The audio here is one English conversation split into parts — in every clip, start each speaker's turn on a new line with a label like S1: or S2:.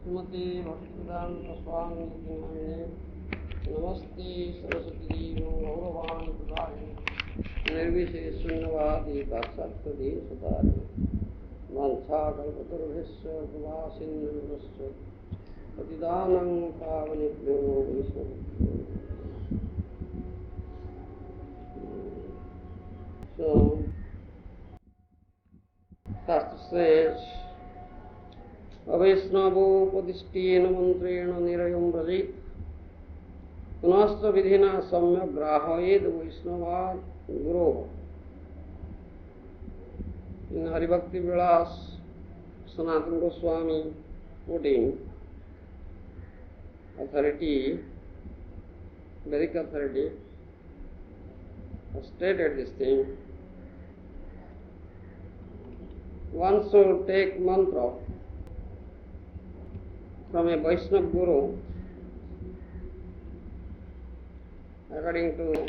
S1: श्रीमती भक्तिवेदांत स्वामी की नामिने नमस्ते सरस्वती गौरवाणी प्रदायिने निर्विशेष शून्यवादी पाश्चात्य सुतारिणे वाञ्छाकल्पतरुभ्यश्च कृपासिन्धुभ्यश्च पतितानां पावनेभ्यो वैष्णवेभ्यो। So, Shastra says, Avaishnavopadisteena mantrena nirayam brajit punastra vidhina samyak grahayed Vaishnavad guru. In Haribhakti Vilas, Sanatana Goswami quoting authority, Vedic authority, has stated this thing. One should take mantra from a Vaishnava Guru according to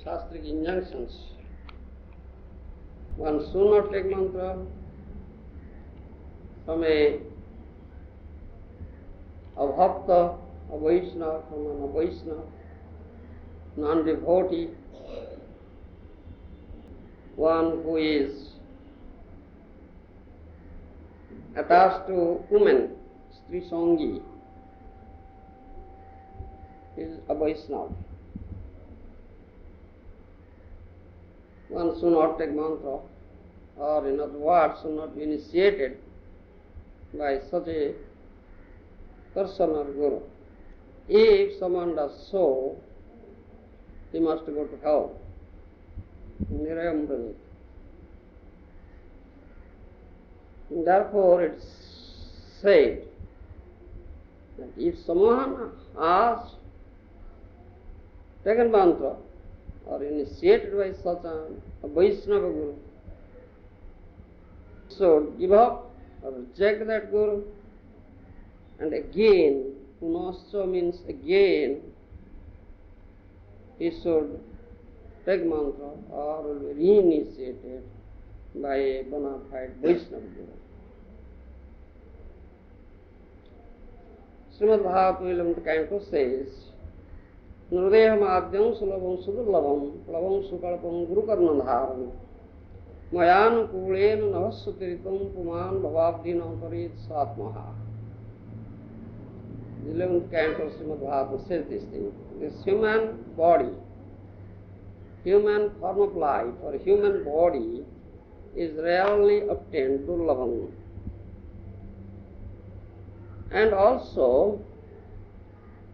S1: Shastric injunctions. One should not take mantra from a bhakta, a Vaishnava, from an Vaishnava, non-devotee, one who is attached to women, Stri Sangi, is a Vaishnava. One should not take mantra, or in other words, should not be initiated by such a person or guru. If someone does so, he must go to hell. Nirayam brajit. Therefore, it's said that if someone has taken mantra or initiated by such a Vaishnava Guru, should give up or reject that Guru, and again, punascha means again, he should take mantra or will be reinitiated by a bona fide Vaishnava Guru. Srimad Bhagavatam Canto says, Nurdeham Adyam Sulabam Sudurlabam Plabam Sukalpam Guru Karnadharam Mayan Kulen Navasutiritam Puman Bhavabdina Parit Satmaha. The 11th canto of Srimad Bhagavatam says this thing. This human body, human form of life or human body is rarely obtained, durlabham. And also,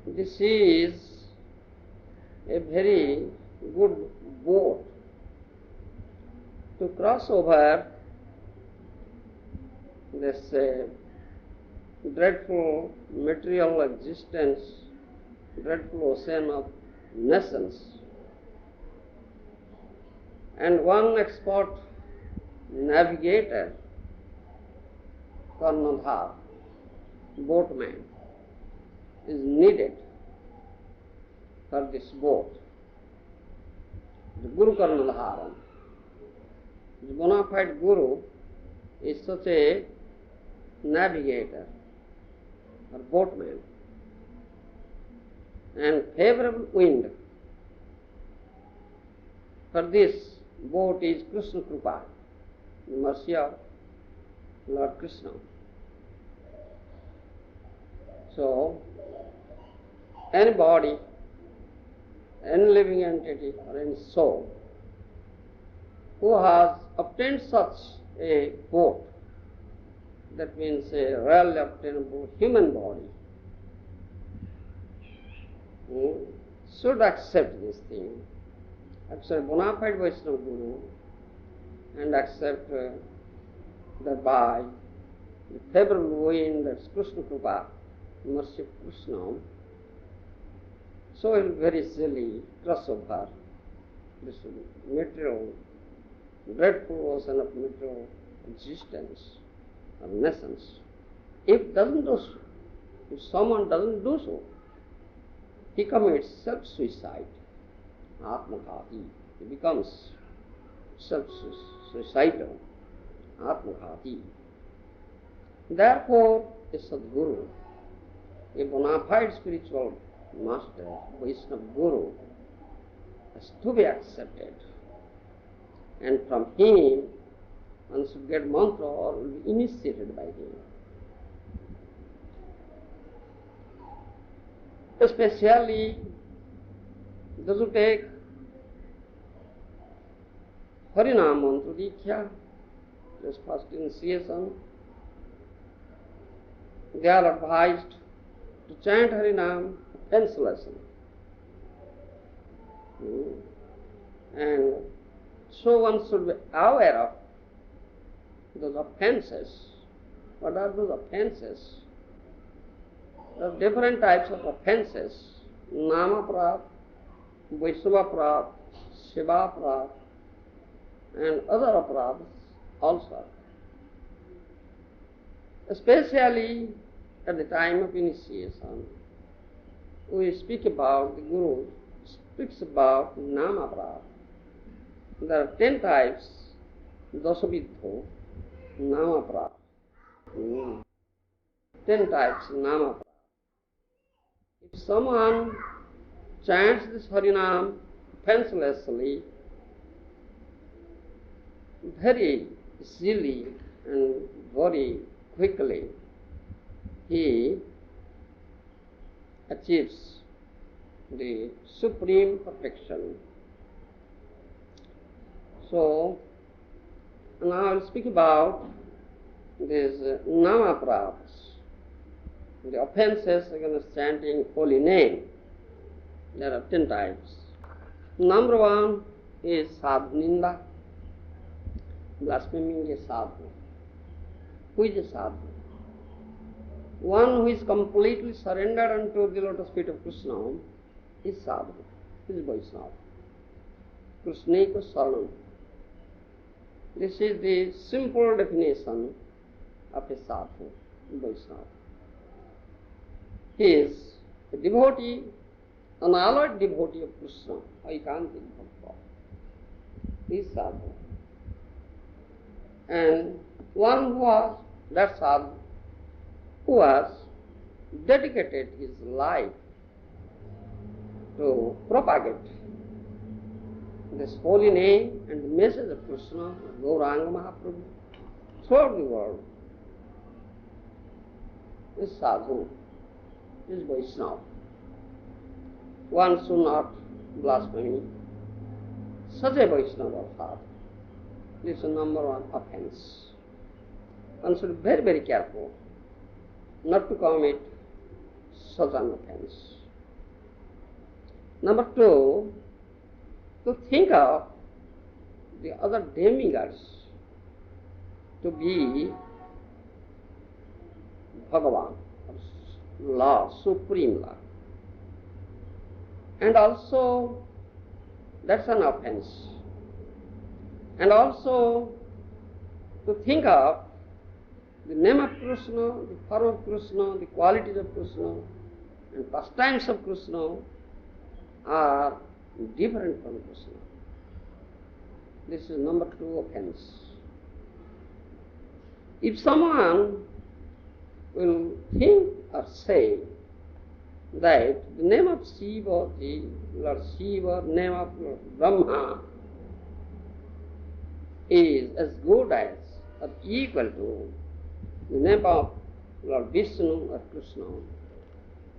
S1: this is a very good boat to cross over this dreadful material existence, dreadful ocean of nations. And one expert navigator, Karnadhar, boatman, is needed for this boat. The Guru Karnadharam, the bona fide Guru, is such a navigator or boatman. And favorable wind for this boat is Krishna Kripa, the mercy of Lord Krishna. So, any body, any living entity or any soul who has obtained such a boat, that means a rarely obtainable human body, should accept this thing, accept bona fide Vaishnava Guru, and accept that by the favorable wind, that's Krishna Kripa, mercy of Krishna, so he will very easily cross over this material, dreadful ocean of material existence of nations. If doesn't do so, if someone doesn't do so, he commits self-suicide, atmaghati. He becomes self-suicidal, atmaghati. Therefore, a Sadguru, a bona fide spiritual master, Vaishnava Guru, has to be accepted. And from him, one should get mantra or will be initiated by him. Especially those who take Harinam mantra Diksha, this first initiation, they are advised to chant Harinam offenselessly. And so one should be aware of those offences. What are those offences? There are different types of offences. Nama Prap, Vaishnava Prap, Shiva Prap, and other Praps also. Especially at the time of initiation, we speak about, the Guru speaks about Nama Prap. There are 10 types, Dasavidho, Nama Prap. 10 types, Nama Prap. If someone chants this Harinam offenselessly, very easily and very quickly, he achieves the supreme perfection. So, now I will speak about these Nama Praps, the offences against chanting holy name. There are 10 types. Number 1 is Sadhu Ninda, blaspheming a sadhu. Who is a sadhu? One who is completely surrendered unto the lotus feet of Krishna is sadhu, is Vaishnava. Krishneka Saranam. This is the simple definition of a sadhu, Vaishnava. He is a devotee, an allied devotee of Krishna, Aikantik Bhakta. He is sadhu. And one who was, that sadhu, who has dedicated his life to propagate this holy name and the message of Krishna, Gauranga Mahaprabhu, throughout the world. This sadhu is Vaishnava. One should not blaspheme such a Vaishnava sadhu. This is number 1 offense. One should be very, very careful not to commit such an offense. Number 2, to think of the other demigods to be Bhagavan, Lord, Supreme Lord. And also, that's an offense. And also, to think of the name of Krishna, the form of Krishna, the qualities of Krishna, and pastimes of Krishna are different from Krishna. This is number 2 offense. If someone will think or say that the name of Shiva, the Lord Shiva, name of Lord Brahma, is as good as or equal to the name of Lord Vishnu or Krishna,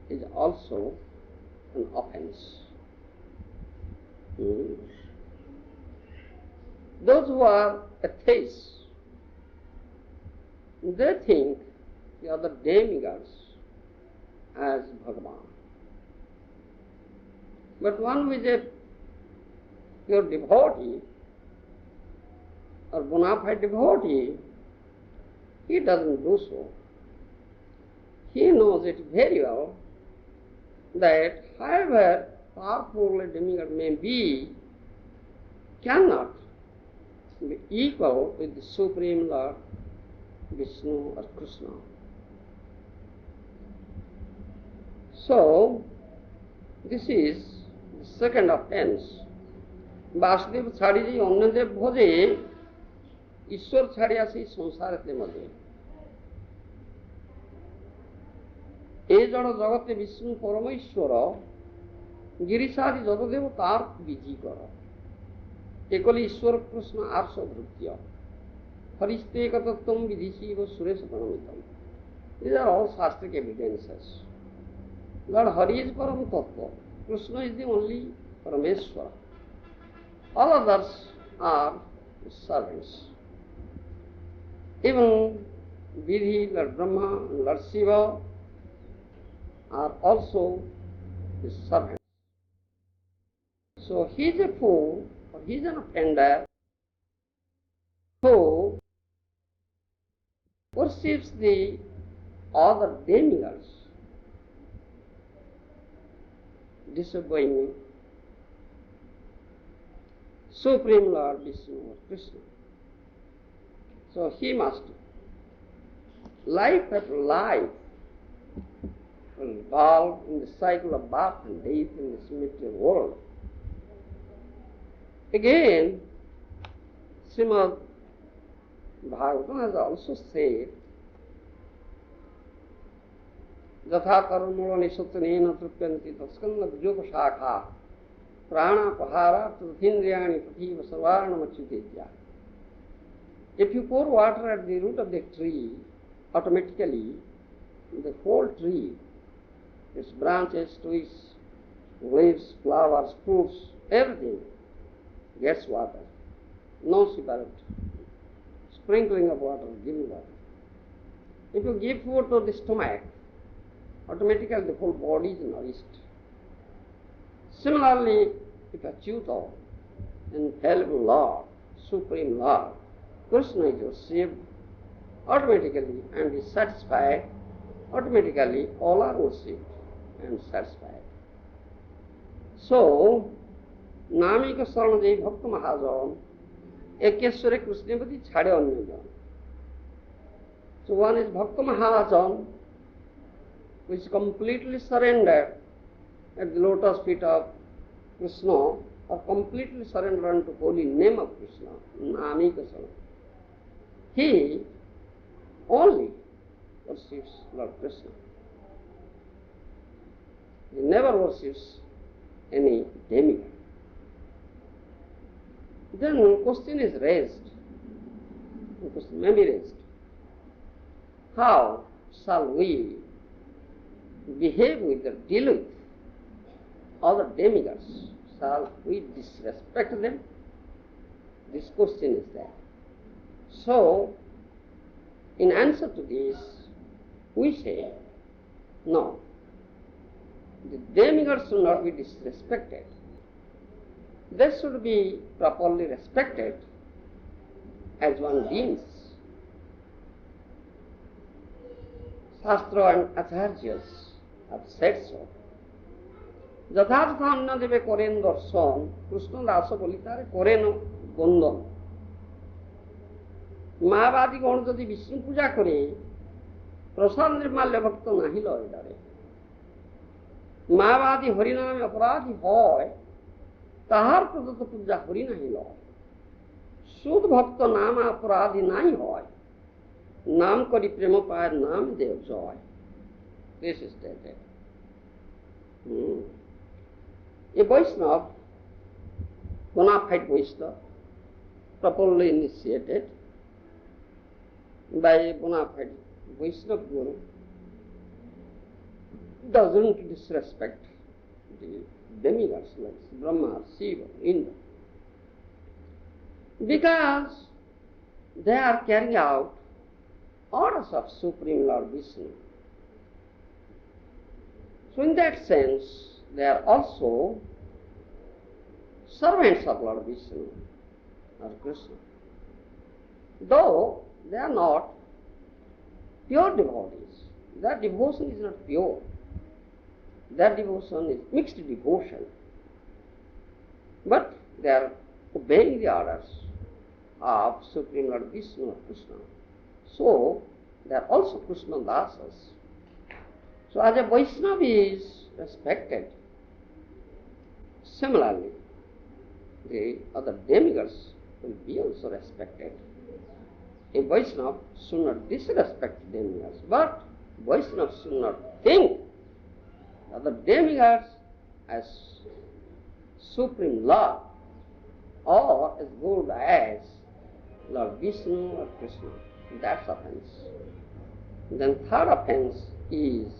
S1: is also an offense. Those who are atheists, they think the other demigods as Bhagavan. But one who is a pure devotee or bona fide devotee, he doesn't do so. He knows it very well that however powerful a demigod may be, cannot be equal with the Supreme Lord Vishnu or Krishna. So, this is the second offense. Basudeb ছাড়ি যে অন্যদেব ভজে ঈশ্বর ছাড়িয়া সেই সংসারেতে মধ্যে, এ জড় জগতে বিষ্ণু পরমেশ্বর, গিরিশাদি যতদেব তার বিজি কর। একলি ঈশ্বর কৃষ্ণ আর্ষ ভৃত্য, হরিস্তে একতত্ত্বম বিধিশীব Suresh প্রণমিতম। These are all Shastric evidences. Lord Hari is Param Tattva. Krishna is the only Parameshwara. All others are servants. Even Vidhi, Lord Brahma, and Lord Shiva are also his servants. So he is a fool, or he is an offender who worships the other demigods, disobeying Supreme Lord Vishnu or Krishna. So he must, life after life, involved in the cycle of birth and death in this material world. Again, Srimad Bhagavatam has also said, Jatha karmula nishattanena trupyanti taskanda bhujoga shakha prana pahara tathindriyani pathiva sarvarnamachyutedya. If you pour water at the root of the tree, automatically the whole tree, its branches, twigs, leaves, flowers, fruits, everything gets water. No separate sprinkling of water, giving water. If you give food to the stomach, automatically the whole body is nourished. Similarly, if Achyuta, infallible Lord, Supreme Lord, Krishna is worshipped automatically and is satisfied, automatically all are worshipped and satisfied. So, Namika Saranadev Bhakta Mahajan, Ekesware Krishnapati Chhade Anyajan. So one is Bhakta Mahajan, who is completely surrendered at the lotus feet of Krishna, or completely surrendered unto holy name of Krishna, Namika Saranadev. He only worships Lord Krishna. He never worships any demigod. Then question is raised, the question may be raised, how shall we behave with or deal with other demigods? Shall we disrespect them? This question is there. So, in answer to this, we say, no, the demigods should not be disrespected. They should be properly respected as one beings. Shastra and Acharyas have said so. যথাযথ অন্ন দেবে করেন দর্শন, কৃষ্ণ দাস বলি তারে করেন বন্দন। মায়াবাদী গণ যদি বিষ্ণু পূজা করে, প্রসাদ নির্মাল্য ভক্ত নাহি লয় ডারে। মায়াবাদী হরিনামে অপরাধী হয়, তাহার প্রদত্ত পূজা হরি নাহি লয়। শুদ্ধ ভক্ত নাম অপরাধী নাই হয়, নাম করি প্রেম পায়ের নাম দেব জয়। This is stated. A Vaishnava, bona fide Vaishnava, properly initiated by a bona fide Vaishnava Guru, doesn't disrespect the demigods like Brahma, Shiva, Indra, because they are carrying out orders of Supreme Lord Vishnu. So in that sense, they are also servants of Lord Vishnu or Krishna. Though they are not pure devotees, their devotion is not pure. Their devotion is mixed devotion. But they are obeying the orders of Supreme Lord Vishnu or Krishna. So they are also Krishna dasas. So as a Vaishnava is respected, similarly the other demigods will be also respected. A Vaishnava should not disrespect demigods, but Vaishnavas should not think of the demigods as Supreme Lord or as good as Lord Vishnu or Krishna. That's offense. Then third offense is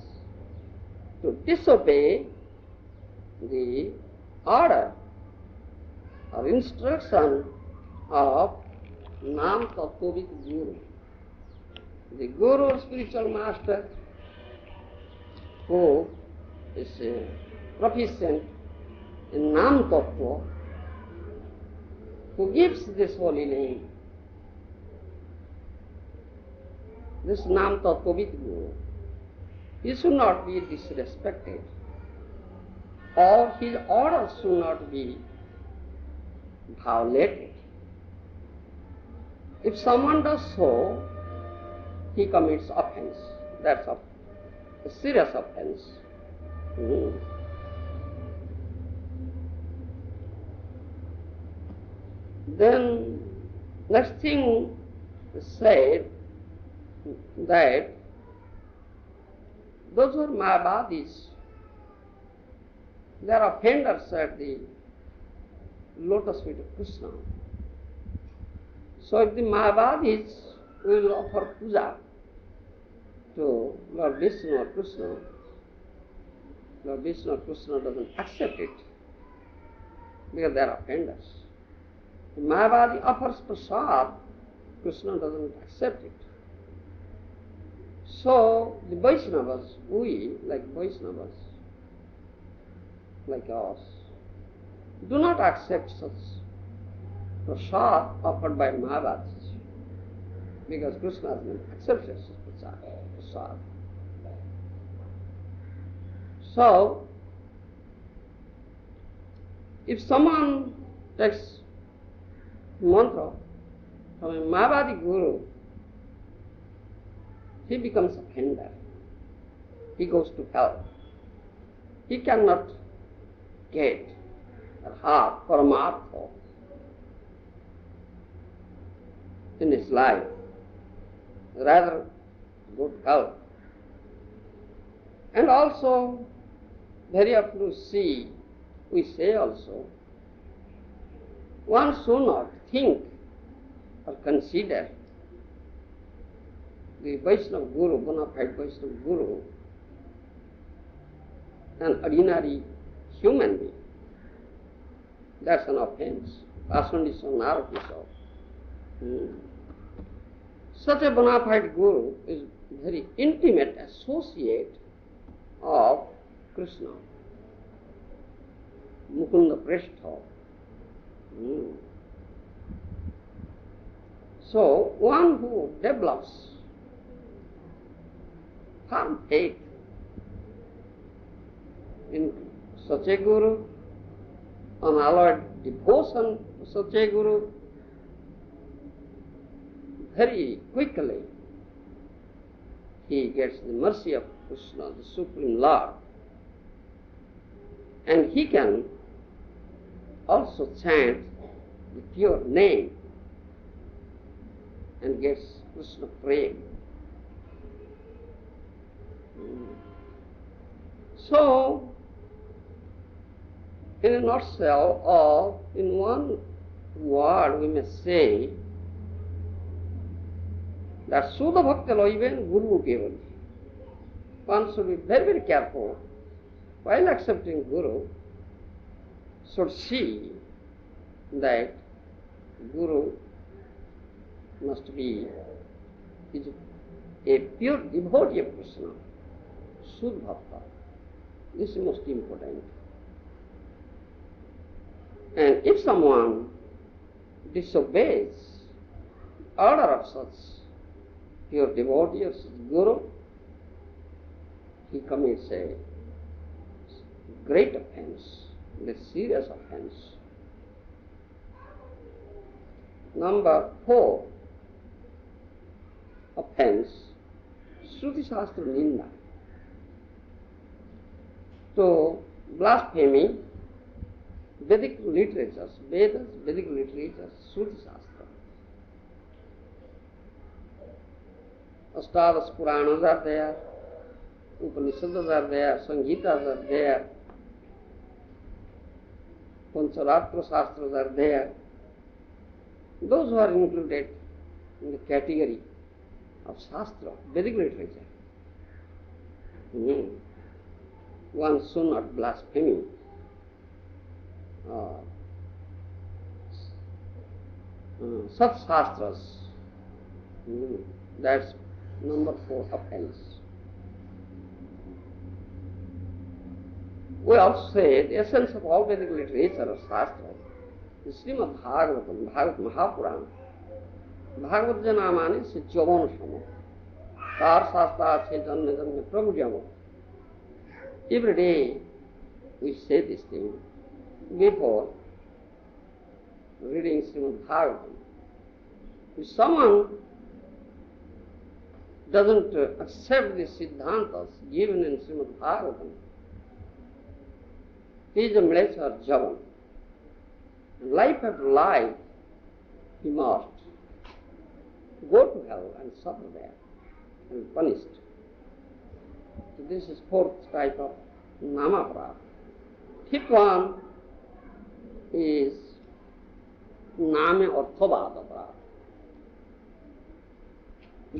S1: to disobey the order or instruction of Nam Tattvavid Guru. The Guru or spiritual master who is proficient in Nam Tattva, who gives this holy name, this Nam Tattvavid Guru, he should not be disrespected, or his orders should not be violated. If someone does so, he commits offense. That's a serious offense. Then next thing is said that those who are Mayavadis, they are offenders at the lotus feet of Krishna. So if the Mayavadis will offer puja to Lord Vishnu or Krishna, Lord Vishnu or Krishna doesn't accept it because they are offenders. The Mayavadi offers prasad, Krishna doesn't accept it. So the Vaishnavas, we like Vaishnavas, like us, do not accept such prasad offered by Mayavadis because Krishna has not accepted such prasad. So, if someone takes mantra from a Mayavadi guru, he becomes offender. He goes to hell. He cannot get or have paramartha in his life. Rather, go to hell. And also, very often we say also, one should not think or consider the Vaishnava Guru, bona fide Vaishnava Guru, an ordinary human being. That's an offense. Asundisa Narakisa. Such a bona fide Guru is very intimate associate of Krishna, Mukunda Prashtha. So, one who develops firm faith in such a Guru, unalloyed devotion to such a Guru, very quickly he gets the mercy of Krishna, the Supreme Lord, and he can also chant the pure name and gets Krishna prema. So, in a nutshell, or in one word, we may say that Sudha Bhakti Loiven Guru Keval. One should be very, very careful while accepting Guru, should see that Guru must be is a pure devotee of Krishna, Sudha Bhakta. This is most important. And if someone disobeys the order of such pure devotee of such Guru, he commits a great offense, a serious offense. Number 4 offense, Shruti Shastra Ninda. So, blasphemy, Vedic literatures, Vedas, Vedic literatures, Shruti Shastra. Ashtadas Puranas are there, Upanishads are there, Sangitas are there, Pancharatra Shastras are there. Those who are included in the category of Shastra, Vedic literature. One should not blaspheme such Shastras. That's number 4 offense. We also say the essence of all Vedic literature or Shastra is Srimad Bhagavatam, Bhagavat Mahapurana. Bhagavad Jana means Javan Samo. Tar Shastra Che Janme Janme Prabhu Jamo. Every day we say this thing before reading Srimad Bhagavatam. If someone doesn't accept the Siddhantas given in Srimad Bhagavatam, he is a mlecha or javan. Life after life, he must go to hell and suffer there and be punished. So this is 4th type of namaparad. 5th one is name orthovad aparad.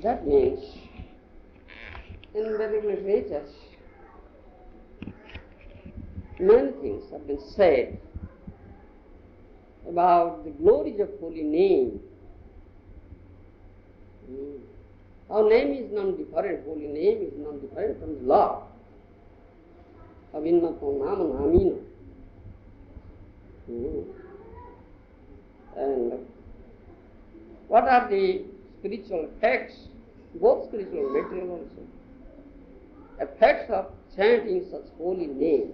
S1: That means in Vedic literature many things have been said about the glories of holy name. Our name is non-different, holy name is non-different from the Lord. Avinnato nama namina. And what are the spiritual effects, both spiritual and material also? Effects of chanting such holy name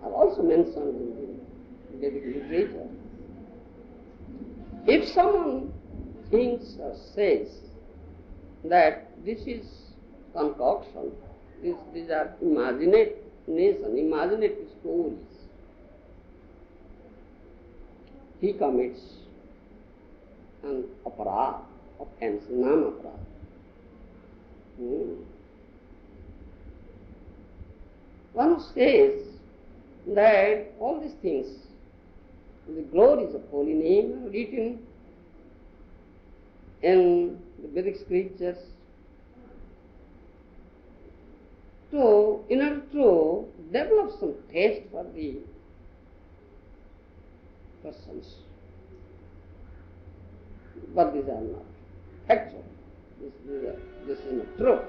S1: are also mentioned in the Vedic literature. If someone thinks or says that this is concoction, these are imaginative stories, he commits an aparad, offense, namaparad. One says that all these things, the glories of holy name, are written in the Vedic scriptures in order to develop some taste for the persons. But these are not factual. This is not true.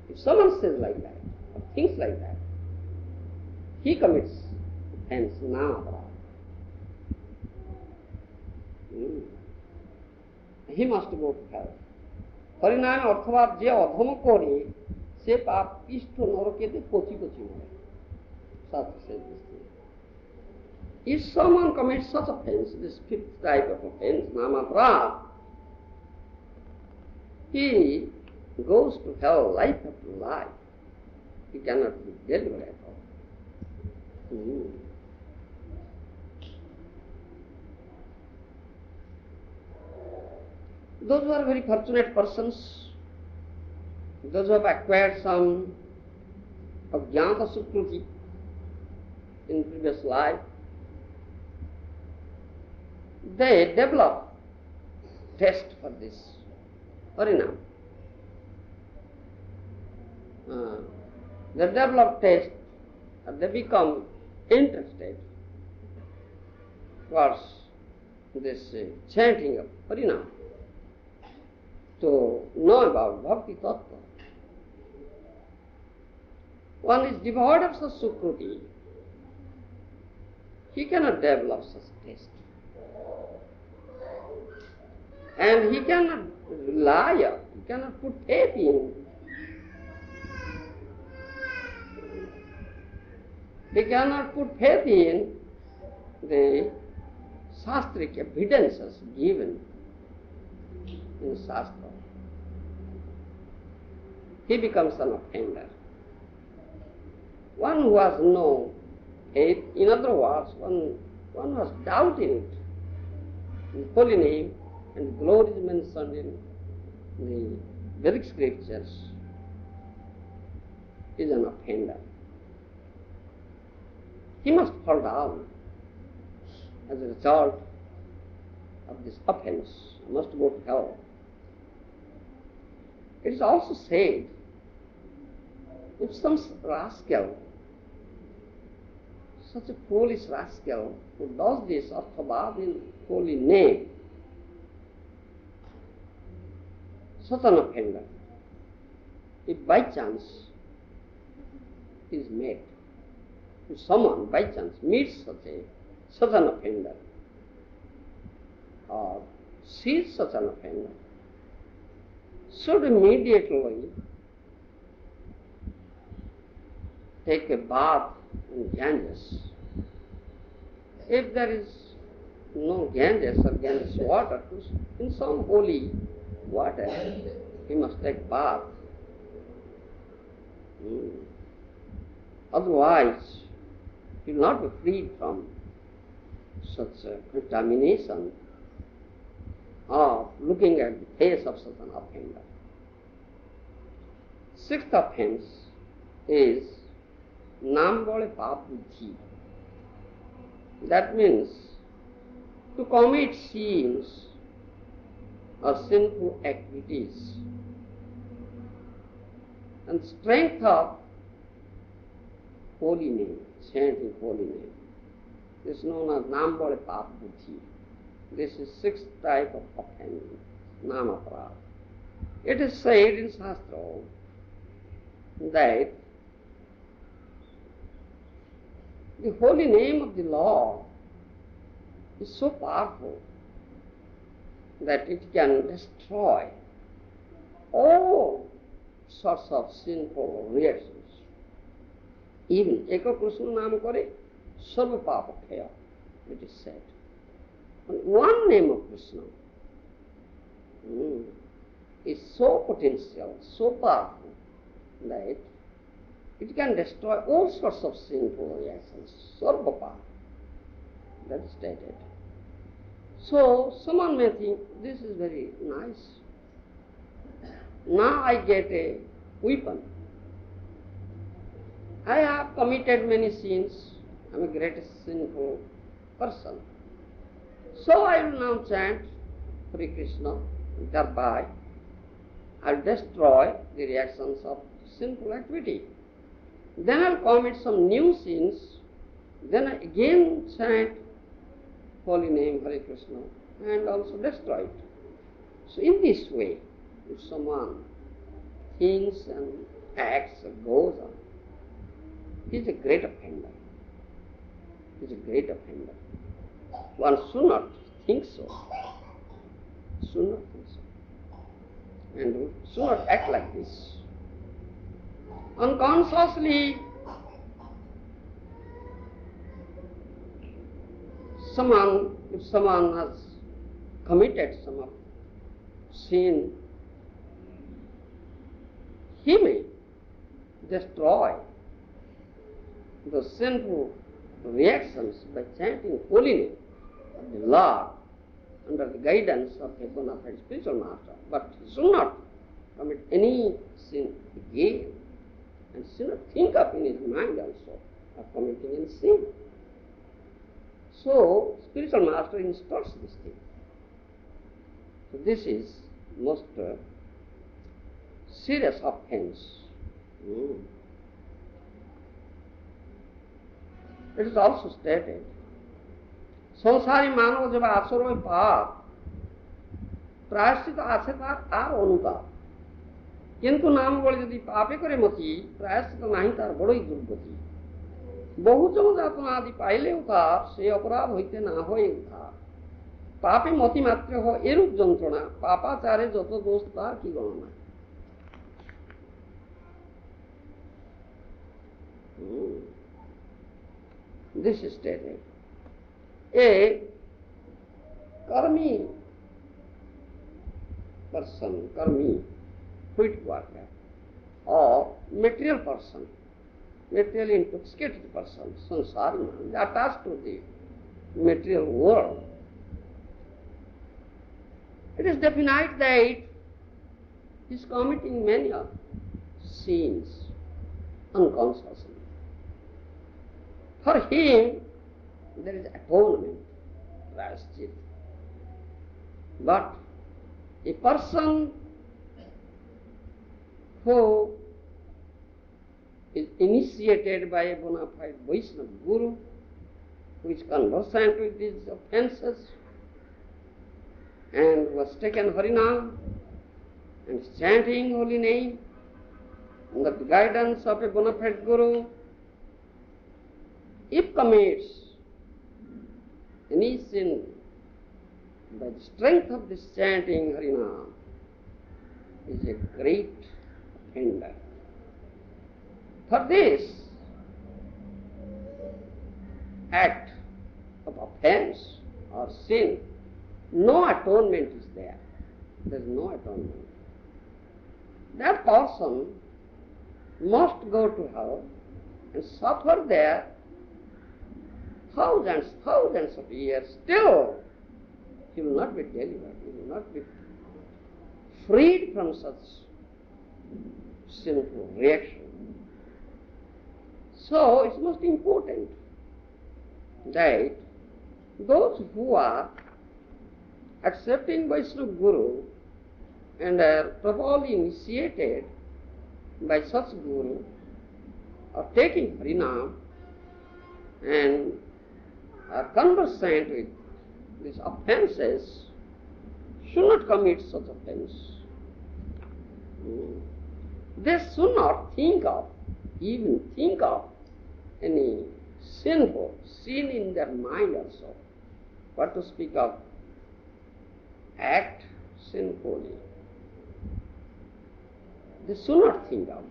S1: If someone says like that, or thinks like that, he commits offense, namaparad. He must go to hell. Harinam arthavat je adhama kore, se pap ishto narakete pochi pochi more. Shastra says this thing. If someone commits such offense, this 5th type of offense, namaparad, he goes to hell life after life. He cannot be delivered at all. Those who are very fortunate persons, those who have acquired some ajnata sukruti in previous life, they develop taste for this harinam. They develop taste, and they become interested towards this chanting of harinam, to know about bhakti tattva. One is devoid of such sukruti, he cannot develop such taste. And he cannot rely on, he cannot put faith in. He cannot put faith in the shastric evidences given in Shastra. He becomes an offender. One who has no faith, in other words, one who has doubt in it, in holy name and glories mentioned in the Vedic scriptures, is an offender. He must fall down as a result of this offense, he must go to hell. It is also said, if some rascal, such a foolish rascal who does this arthabad in holy name, such an offender, if by chance he is met, if someone by chance meets such an offender, or sees such an offender, should immediately take a bath in Ganges. If there is no Ganges or Ganges water, in some holy water, he must take bath. Otherwise, he will not be freed from such a contamination of looking at the face of such an offender. Sixth offense is Nam Bole Pap Buddhi. That means to commit sins or sinful activities. And strength of holy name, chanting holy name. This is known as Nam Bole Pap Buddhi. This is sixth type of offending, Nama Aparadha. It is said in Shastra that the holy name of the Lord is so powerful that it can destroy all sorts of sinful reactions. Even Eka Krishna Nam Kare, Sarva Papa Khaya, it is said. And one name of Krishna is so potential, so powerful, that it can destroy all sorts of sinful reactions, Sarva Papa. That is stated. So, someone may think, this is very nice. Now I get a weapon. I have committed many sins. I am a greatest sinful person. So I will now chant Hare Krishna, thereby I will destroy the reactions of sinful activity. Then I will commit some new sins, then I again chant holy name Hare Krishna and also destroy it. So in this way, if someone thinks and acts or goes on, he is a great offender. He is a great offender. One should not think so. Should not think so. And should not act like this. Unconsciously, if someone has committed some sin, he may destroy the sinful reactions by chanting holy name of the Lord under the guidance of a bona fide spiritual master. But he should not commit any sin again, and should not think of in his mind also of committing any sin. So, spiritual master instructs this thing. So this is most serious offense. It is also stated, সংসারী মানব যেবা আচরণ পাপ প্রায়শ্চিত আছে তার আর অনুতাপ, কিন্তু নাম বলে যদি পাপে করে মতি প্রায়শ্চিত নাহি তার বড়ই দুর্গতি। বহুজন যাতনা আদি পাইলেও তার সে অপরাধ হইতে না হয় উদ্ধার। পাপে মতি মাত্র হয় এরূপ যন্ত্রণা, পাপাচারে যত দোষ তার কি গণনা। This is stated. A karmi person, quit worker, or material person, materially intoxicated person, sansari man, attached to the material world. It is definite that he is committing many sins. unconsciously. For him, there is atonement, prayashchit. But a person who is initiated by a bona fide Vaishnava Guru, who is conversant with these offences, and who has taken Harinam and is chanting holy name under the guidance of a bona fide Guru, if commits any sin by the strength of this chanting Harinam, is a great offender. For this act of offense or sin, no atonement is there. There is no atonement. That person must go to hell and suffer there thousands of years. Still, he will not be delivered. He will not be freed from such sinful reaction. So, it's most important that those who are accepting Vaishnava Guru and are properly initiated by such Guru, or taking Harinam and are conversant with these offences, should not commit such offence. They should not even think of any sin in their mind also. What to speak of act sinfully. They should not think of.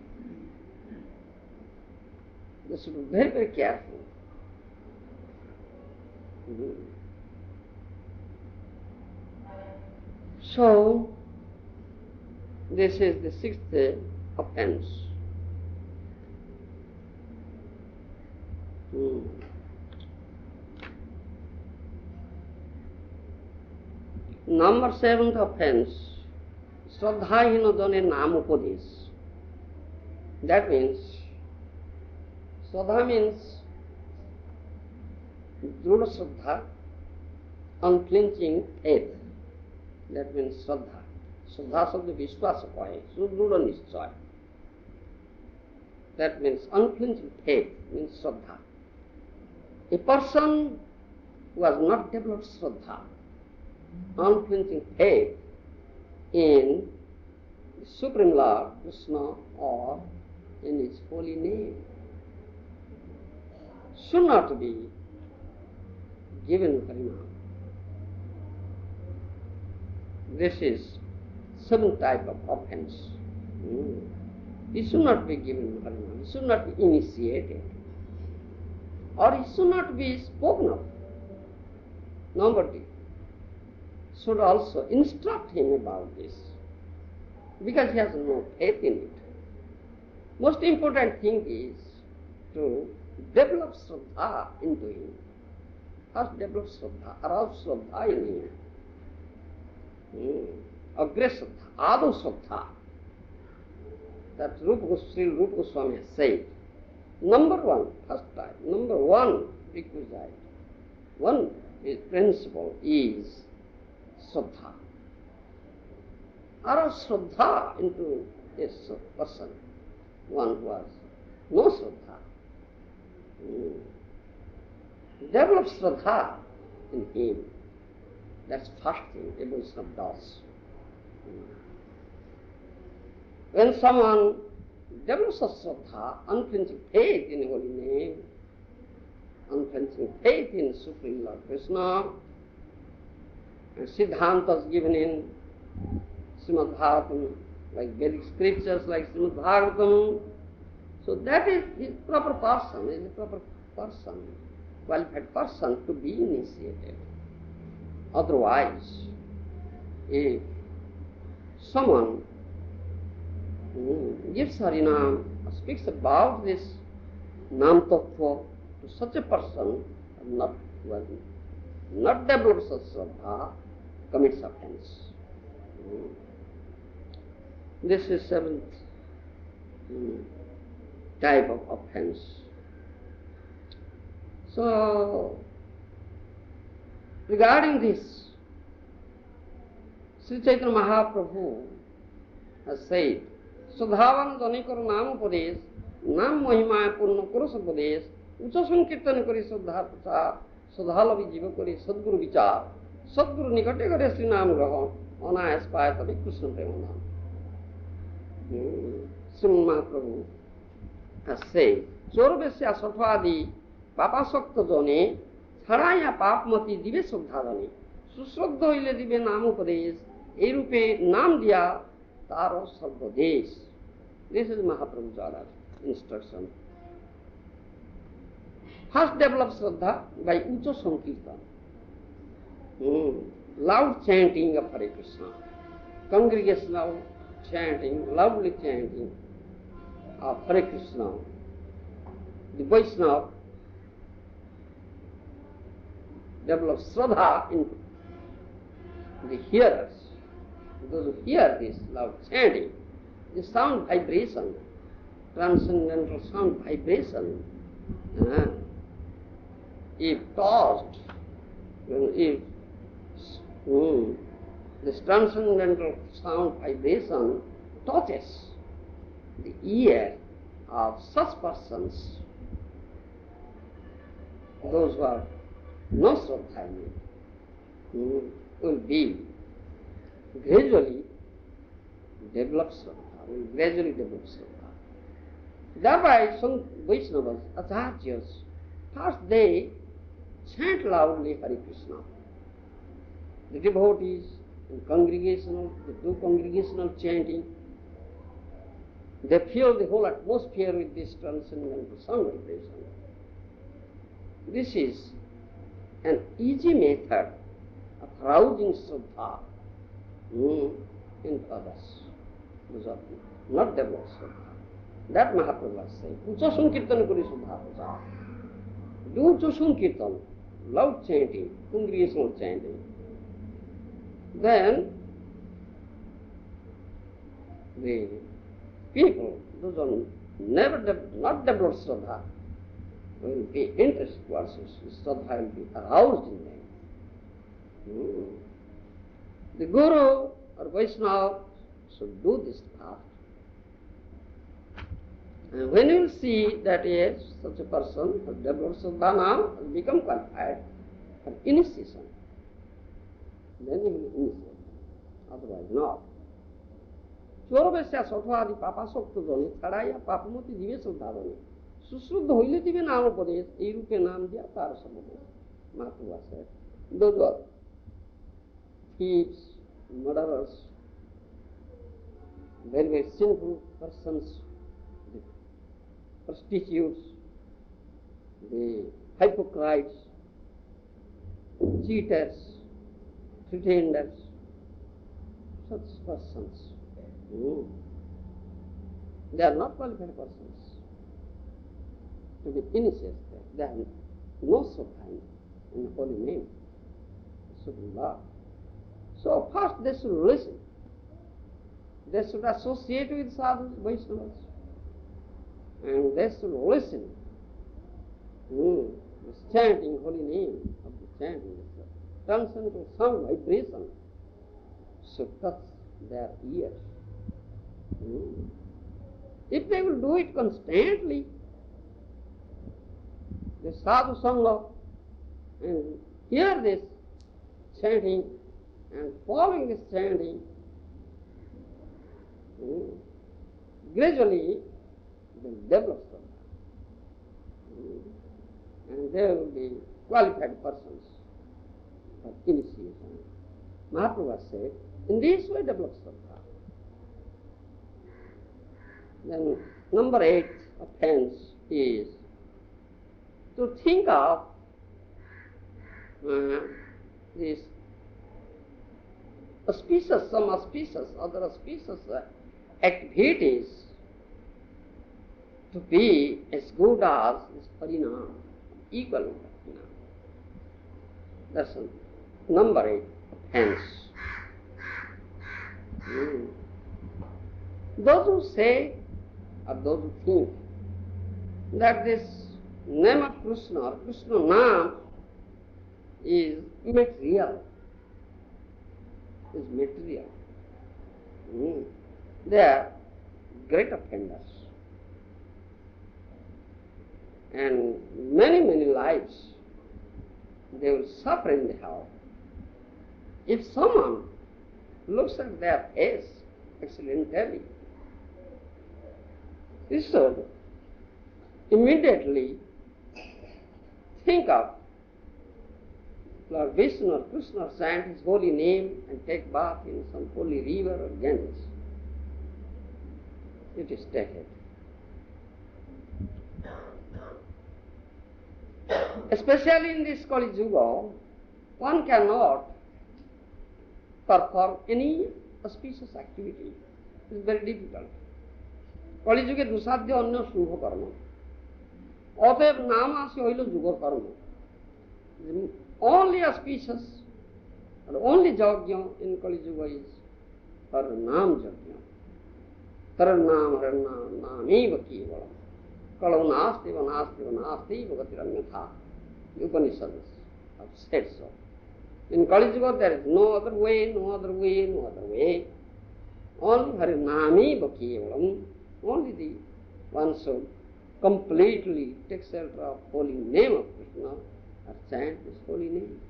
S1: They should be very, very careful. So, this is the sixth offense. Number seventh offense, Shraddhahino jane nam upadesh. That means, Shraddha means Drudha Shraddha, unflinching faith. That means Shraddha. Shraddha sabda Vishwasa kohe, Sudruda Nishchay. That means unflinching faith, means Shraddha. A person who has not developed Shraddha, unflinching faith in the Supreme Lord Krishna or in His holy name, should not be given Harinam. This is seventh type of offense. He should not be given Harinam. He should not be initiated. Or he should not be spoken of. Nobody should also instruct him about this, because he has no faith in it. Most important thing is to develop Shraddha into him. First develop Shraddha, arouse Shraddha in him. Agre Shraddha, Adu Shraddha. That Sri Rupa Goswami has said. Number one, first type, number one requisite, one principle is Shraddha. Arouse Shraddha into a person, one who has no Shraddha. Develop Shraddha in him. That's first thing a Vaishnava does. When someone develops a Shraddha, unflinching faith in holy name, unflinching faith in Supreme Lord Krishna, and Siddhantas given in Srimad Bhagavatam, like Vedic scriptures like Srimad Bhagavatam, so that is the proper person, is the proper person, qualified person to be initiated. Otherwise, if someone gives Harinam, speaks about this Nam Tattva to such a person, who has not developed such Shraddha, commits offense. This is seventh. type of offense. So, regarding this, Sri Chaitanya Mahaprabhu has said, Sudhavan Janikar Nam Upadesh, Nam Mahimaya Purna Kurus Upadesh, Ucha Sankirtan Kari Sudha Prasad, Sudhalavi Jiva Kari Sadguru Vichar, Sadguru Nikate Kare Sri Nam Grahan, Anayas Payatavi Krishna Premanam. Srimad Mahaprabhu has said, Chorvesya Satvadi Papa Sakta Jane, Haraya Papmati Dive Sudhadani, Susradha Ile Dive Nam Upadesh, Erupe Nam Diya Taro Sarvadesh. This is Mahaprabhu's order, instruction. First develop Shraddha by Ucha Sankirtan. Loud chanting of Hare Krishna. Congregational chanting, loudly chanting of Hare Krishna. The Vaishnava develop Shraddha in the hearers. Those who hear this loud chanting, the sound vibration, transcendental sound vibration, if touched, if this transcendental sound vibration touches the ear of such persons, those who are no Shraddha will be gradually develop Shraddha, will gradually develop Shraddha. Thereby, some Vaishnavas, Acharyas, first they chant loudly Hare Krishna. The devotees and congregational, they do congregational chanting. They fill the whole atmosphere with this transcendental sound vibration. This is an easy method of arousing Shraddha in others. Those are not developed Shraddha. That Mahaprabhu was saying. Ucha Sankirtan Kuri Shraddha Prasad. Do Ucha Sankirtan, loud chanting, congregational chanting. Then the people, those who not developed Shraddha, will be interested towards Shraddha will be aroused in them. The Guru or Vaishnava should do this path. And when you will see that yes, such a person has developed Shraddha now, has become qualified for initiation, then he will initiate, otherwise not. Chorvesya Satvadi Papa Sakta Jane, Chadaya Papamati Dive Sudhadani, Susruddha Hoile Dive Nam Upadesh, Erupe Nam Diya Tara Sarvadesh. Mahaprabhu said, those are thieves, murderers, very, very sinful persons, the prostitutes, the hypocrites, cheaters, pretenders, such persons. They are not qualified persons to be initiated. They have no Shraddha in the holy name, Supreme Lord. So first they should listen. They should associate with sadhus, Vaishnavas, and they should listen. This chanting holy name of the chanting, transcendental sound vibration should touch their ears. If they will do it constantly, the sadhu sangha, and hear this chanting and following this chanting, gradually they will develop Shraddha. And there will be qualified persons for initiation. Mahaprabhu said, in this way develop Shraddha. Then number 8 offense is to think of this some auspicious, other auspicious activities to be as good as this parinam, equal parinam. That's number 8 offense. Those who say or those who think that this name of Krishna or Krishna Nam is material. They are great offenders. And many, many lives they will suffer in the hell. If someone looks at their face accidentally, he should immediately think of Lord Vishnu or Krishna or chant his holy name and take bath in some holy river or Ganges. It is stated. Especially in this Kali Yuga, one cannot perform any auspicious activity. It is very difficult. Kali Yuga dusadhya anya shubha karma. Other namasi oilo yuga karma. The only auspicious or only yajna in Kali Yuga is Haranam yajna. Haranam haranam nameva kevalam. Kalau nasti vanasti vanasti bhagatiranyatha. The Upanishads have said so. In Kali Yuga there is no other way, no other way, no other way. Only Harinami Bhakevalam, only the one should completely take shelter of holy name of Krishna or chant his holy name.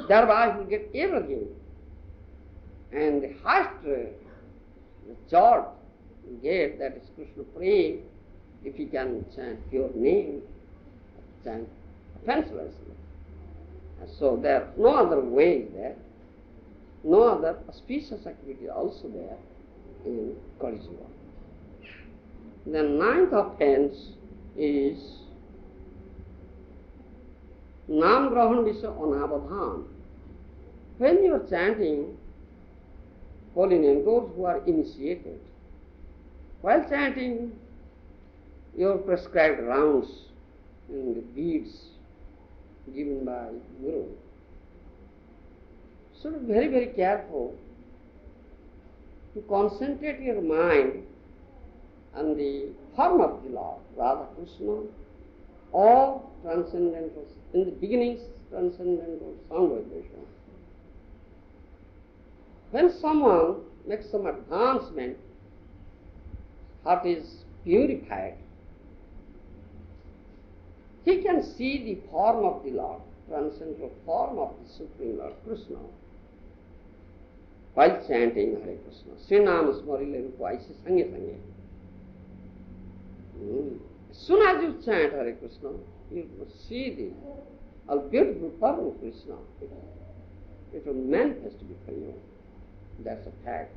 S1: Thereby he will get everything. And the highest reward he will get, that is Krishna praying, if he can chant pure name, chant offenselessly. So there are no other way there, no other auspicious activity also there in Kali Yuga. The ninth offense is Nam Grahan Vishya Anavadhan. When you are chanting holy name, those who are initiated, while chanting your prescribed rounds in the beads given by Guru, so be very, very careful to concentrate your mind on the form of the Lord, Radha Krishna, or transcendental, in the beginnings, transcendental sound vibration. When someone makes some advancement, heart is purified, he can see the form of the Lord, transcendental form of the Supreme Lord Krishna, while chanting Hare Krishna. Srinam Smarile Rupa Aise Sange Sange. As soon as you chant Hare Krishna, you must see the all beautiful form of Krishna. It will manifest before you. That's a fact.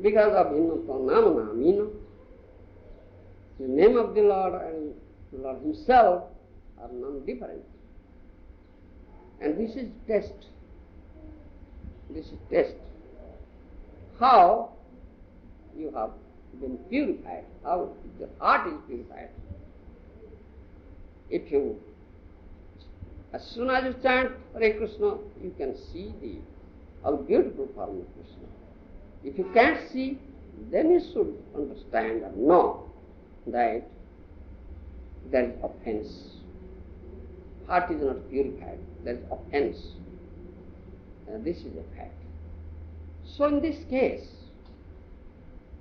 S1: Because of Nama, the name of the Lord and the Lord Himself are non-different. And this is test. This is test. How you have been purified, how the heart is purified. If you, as soon as you chant Hare Krishna, you can see the all beautiful form of Krishna. If you can't see, then you should understand and know that there is offense. Heart is not purified, there is offense. This is a fact. So in this case,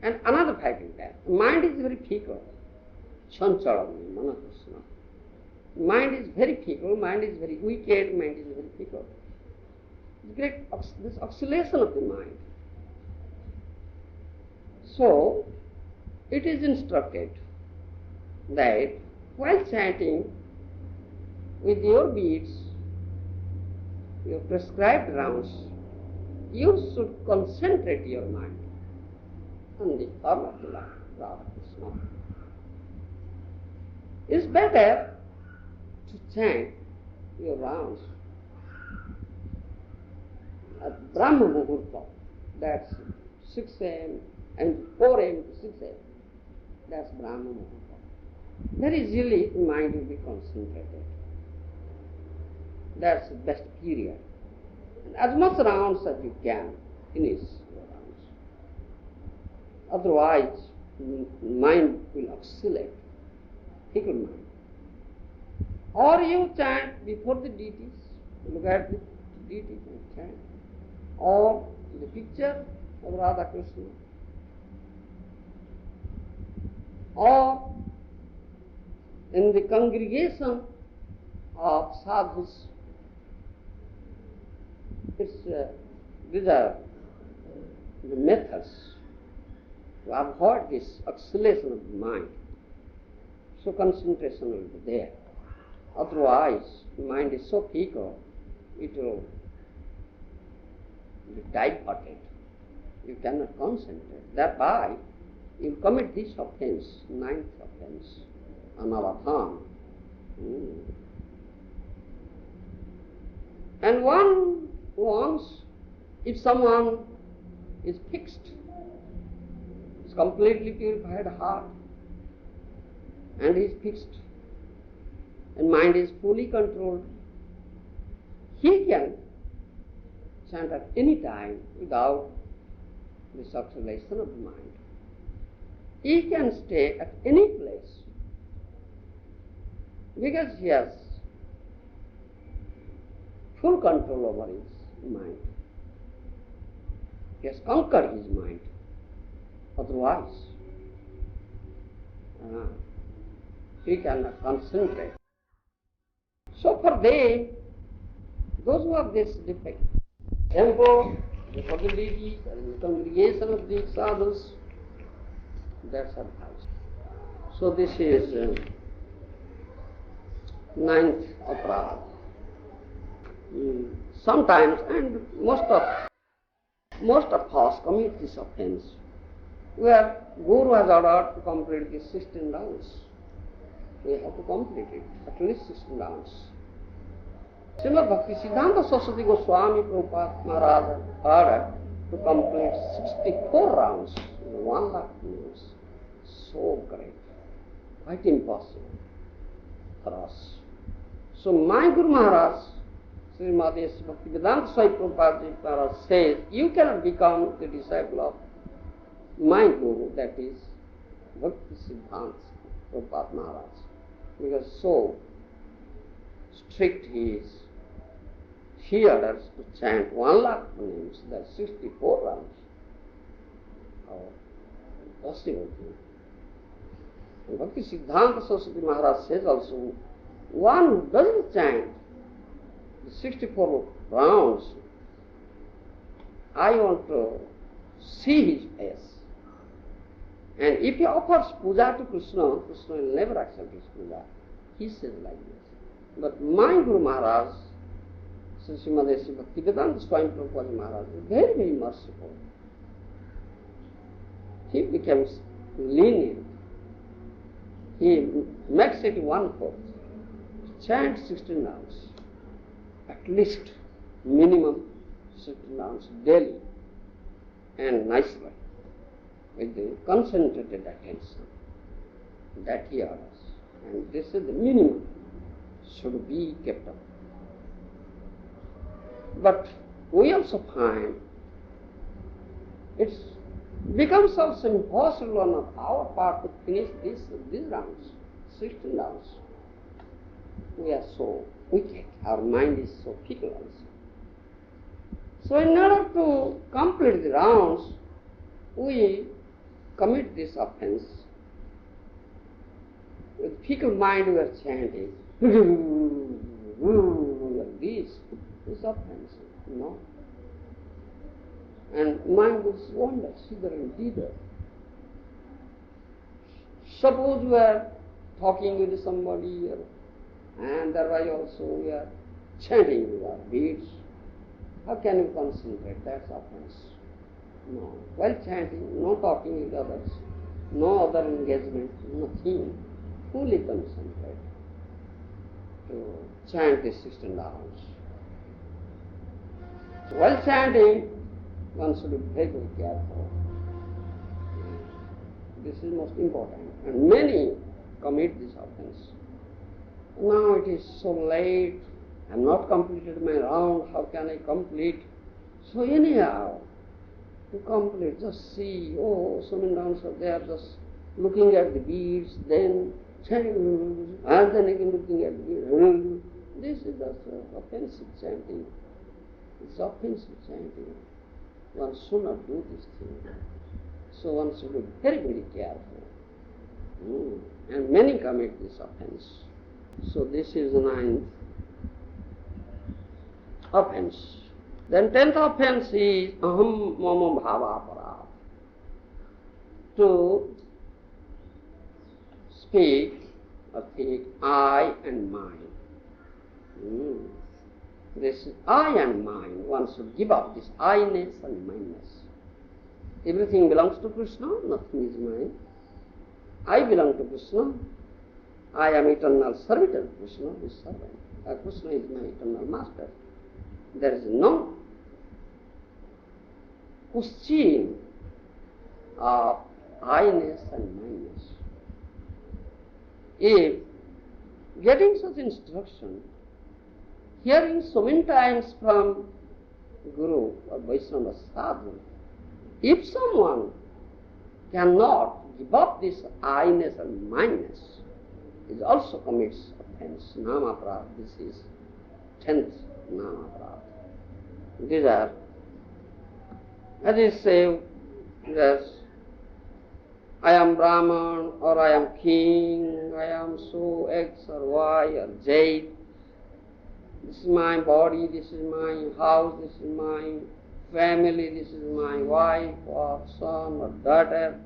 S1: and another fact is that mind is very fickle. Chanchalam, Mana Krishna. Mind is very fickle, mind is very wicked, mind is very fickle. This oscillation of the mind. So, it is instructed that while chanting with your beads, your prescribed rounds, you should concentrate your mind on the form of the Lord, Radha Krishna. It's better to chant your rounds at Brahma Muhurta, that's 6 a.m. and 4 a.m. to 6 a.m. That's Brahma Muhurta. Very easily the mind will be concentrated. That's the best period. And as much rounds as you can, finish your rounds. Otherwise, mind will oscillate. fickle mind. Or you chant before the deities, look at the deities and chant. Or the picture of Radha Krishna. Or in the congregation of sadhus. These are the methods to avoid this oscillation of the mind. So concentration will be there. Otherwise, the mind is so fickle, it will be diverted. You cannot concentrate. Thereby, you commit this offense, ninth offense, anavadhan. And one wants, if someone is fixed, is completely purified heart, and is fixed, and mind is fully controlled, he can chant at any time without this oscillation of the mind. He can stay at any place because he has full control over his mind. He has conquered his mind. Otherwise, he cannot concentrate. So for them, those who have this defect, temple, before the deities, and the congregation of the sadhus, that's advice. So this is ninth aparadha. Sometimes, and most of us commit this offense, where Guru has ordered to complete the 16 rounds. We have to complete it, at least 16 rounds. Srimad Bhakti Siddhanta Saraswati Swami Prabhupada Maharaja ordered to complete 64 rounds in 1 lakh years. So great, quite impossible for us. So my Guru Maharaj, Srimad Bhaktivedanta Swami Prabhupada Maharaj says, you cannot become the disciple of my Guru, that is Bhakti Siddhanta Prabhupada Maharaj, because so strict he is. He orders to chant 1 lakh names, that's 64 rounds. How impossible thing. And Bhakti Siddhanta Saraswati Maharaj says also, one who doesn't chant the 64 rounds, I want to see his face. And if he offers puja to Krishna, Krishna will never accept his puja. He says like this. But my Guru Maharaj, Srimad Bhaktivedanta Swami Prabhupada Maharaj, is very, very merciful. He becomes lenient. He makes it 1/4. Chant 16 rounds, at least minimum 16 rounds daily, and nicely, with the concentrated attention that he orders. And this is the minimum should be kept up. But we also find it becomes also impossible on our part to finish these rounds, 16 rounds. We are so wicked, our mind is so fickle also. So in order to complete the rounds, we commit this offense. With fickle mind we are chanting, like this offense, And mind will wander hither and thither. Suppose we are talking with somebody, and thereby also we are chanting with our beads. How can you concentrate? That's offense. No. While chanting, no talking with others, no other engagement, nothing. Fully concentrate to chant the 16 rounds. So while chanting, one should be very, very careful. This is most important. And many commit this offense. Now it is so late, I have not completed my round, how can I complete? So anyhow, to complete, just see, so many rounds are there, just looking at the beads, then chanting, and then again looking at me. This is also offensive chanting. It's offensive chanting. One should not do this thing. So one should be very, very careful. And many commit this offense. So this is the 9th offense. Then 10th offense is aham mama bhava aparadha. To speak or think I and mine. This I and mine, one should give up this I-ness and mine-ness. Everything belongs to Krishna, nothing is mine. I belong to Krishna. I am eternal servant of Krishna, his servant. Krishna is my eternal master. There is no question of I-ness and mine-ness. If getting such instruction, hearing so many times from Guru or Vaishnava sadhu, if someone cannot give up this I-ness and mine-ness, he also commits offense, nama aparadha. This is 10th nama aparadha. These are, as they say, yes, I am Brahman, or I am king, I am so X or Y or Z. This is my body, this is my house, this is my family, this is my wife or son or daughter,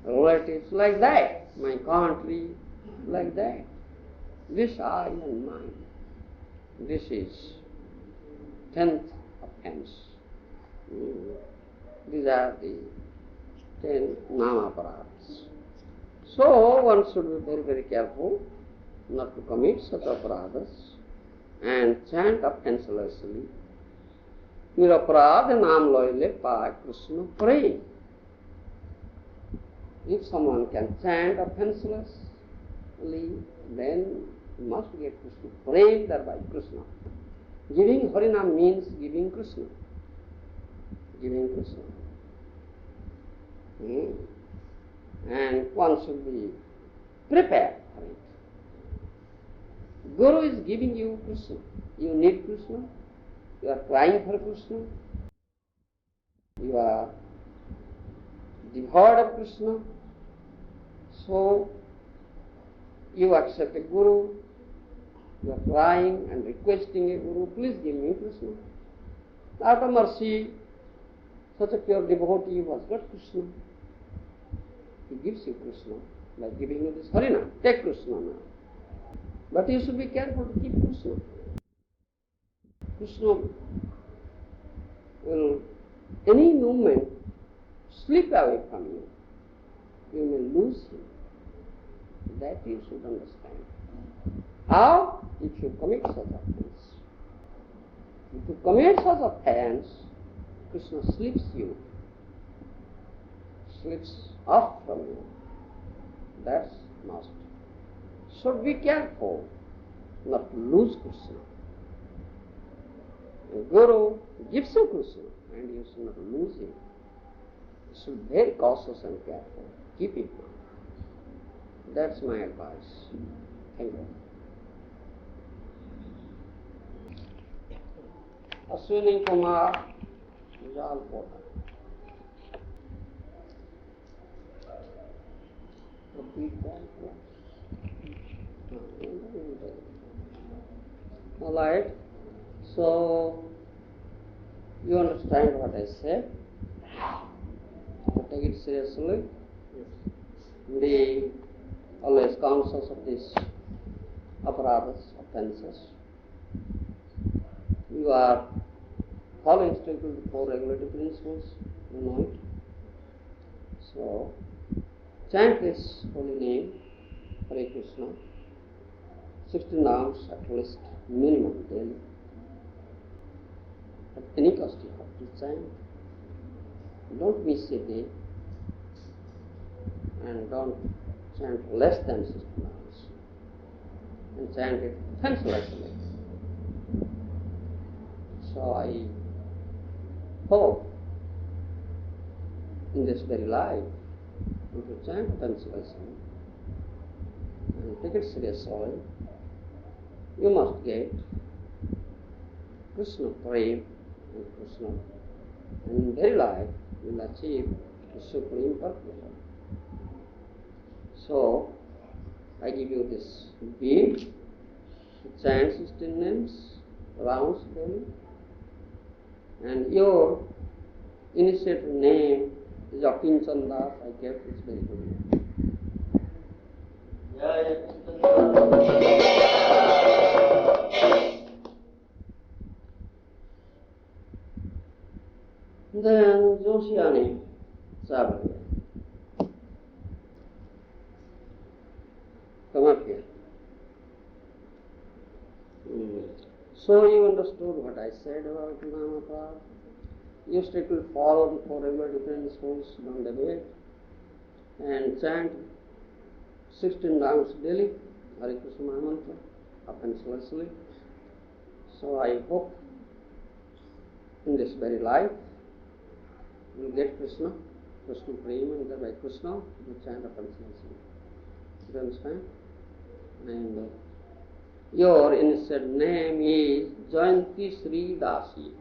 S1: relatives, like that. My country, like that. This I and mine. This is 10th offense. These are the 10 nama aparadhas. So one should be very, very careful not to commit such aparadhas and chant offenselessly. Niraparad nam loile pa Krishna pray. If someone can chant offenselessly, then he must get Krishna. Pray thereby Krishna. Giving Harinam means giving Krishna. Giving Krishna. And one should be prepared for it. Guru is giving you Krishna. You need Krishna. You are crying for Krishna. You are devoid of Krishna. So you accept a Guru. You are crying and requesting a Guru, please give me Krishna. Out of mercy, such a pure devotee was got Krishna. He gives you Krishna by giving you this Harinam. Take Krishna now. But you should be careful to keep Krishna. Krishna will any moment slip away from you. You may lose him. That you should understand. How? If you commit such offense. If you commit such offense, Krishna slips you, slips off from you. That's must. So be careful not to lose Krishna. The Guru gives you Krishna and you should not lose him. You should be very cautious and careful. Keep it. That's my advice. Thank you. Ashwini Kumar Jalpota. All right. So you understand what I said? Take it seriously. Be always conscious of these aparadhas, offences. You are following strictly the 4 regulative principles, you know it. So, chant this holy name, Hare Krishna, 16 hours at least, minimum daily. At any cost you have to chant. Don't miss a day and don't chant less than 16 hours. And chant it offenselessly. So I hope in this very life we will chant offenselessly take it seriously, you must get Krishna Prem and Krishna, and in very life you will achieve the supreme purpose. So, I give you this bead, chant 16 names, rounds daily, and your initiator name is Akinchanda. I kept this very good. Then Joshiani Sabri, come up here. So you understood what I said about Namata. You strictly follow the 4 regular principles, don't debate, and chant 16 rounds daily, Hare Krishna Mantra, offenselessly. So I hope in this very life you will get Krishna, Krishna Prema, and by Krishna you chant offenselessly. You understand? And your initial name is Jayanti Sri Dasi.